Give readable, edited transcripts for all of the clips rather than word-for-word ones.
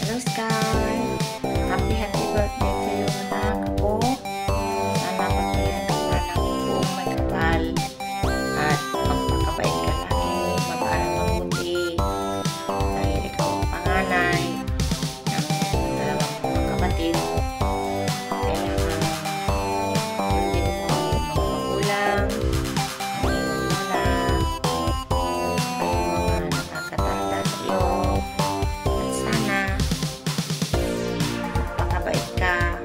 Hello, Sky. Happy birthday to you, anak ko. Sana pagpayan ka pa ng buong may kapal. At magpakabait ka lagi. Mag-aral mabuti. Dahil ikaw ang panganay ng dalawang mga kapatid. Kailangan sundin mo ang iyong mga magulang. Ang iyong lola. Ang mga nakakatanda sa iyo. At sana magpakabait ka.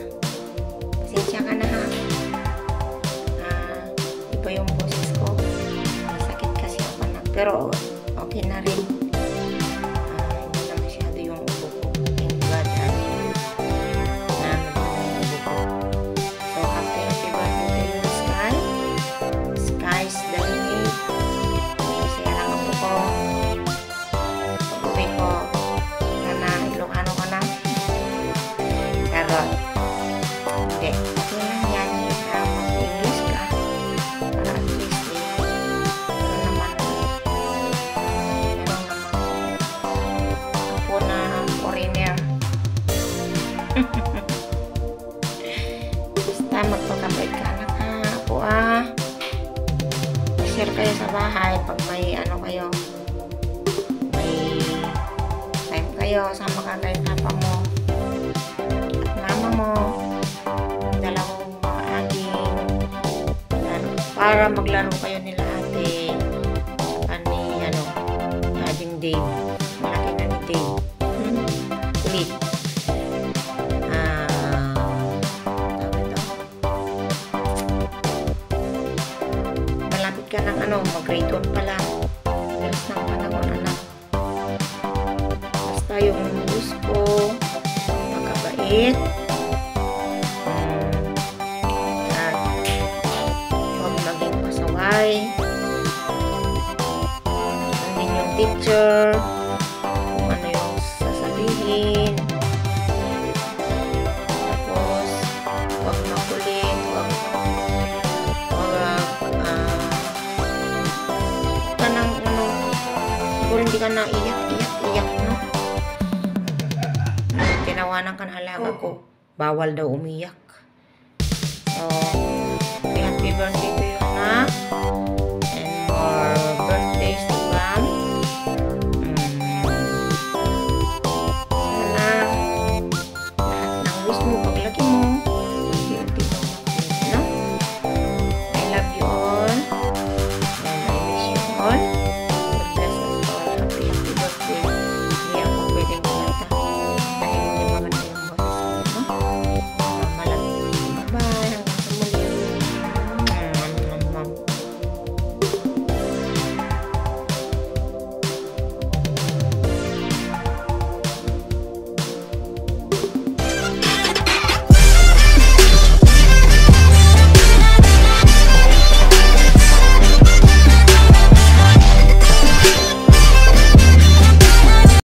Pasensya ka na, ha. Iba yung boses ko. May sakit kasi ako, anak. Pero okay na rin. Hindi na masyado yung ubo ko. Thank God, na yung ubo ko. So, happy birthday to you, Sky. Sky's the limit. Masaya lang ako ko. Pag-uwi ko, sana Ilocano ka na. Charot. Hindi. Okay lang yan. Mag-English ka. Para at least meron naman ako na foreigner. Basta magpakabait ka, anak, ha. Ako, share kayo sa bahay pag may ano kayo. May time kayo. Sama ka kay papa mo at mama mo. Dalawang mga aging para maglaro kayo nila ate ni aging Dave. Malaki na ni Dave. Kulit. Tawag ito. Malapit ka ng mag-grade 1 pala. Bilis ng panahon, anak. Basta yung gusto magkabait. At huwag maging pasaway. Sundin yung teacher. Kung ano yung sasabihin. Tapos, huwag makulit. Huwag ka nang siguro hindi ka na iyak, no? Tinawanan ka ng alaga ko. Bawal daw umiyak. So,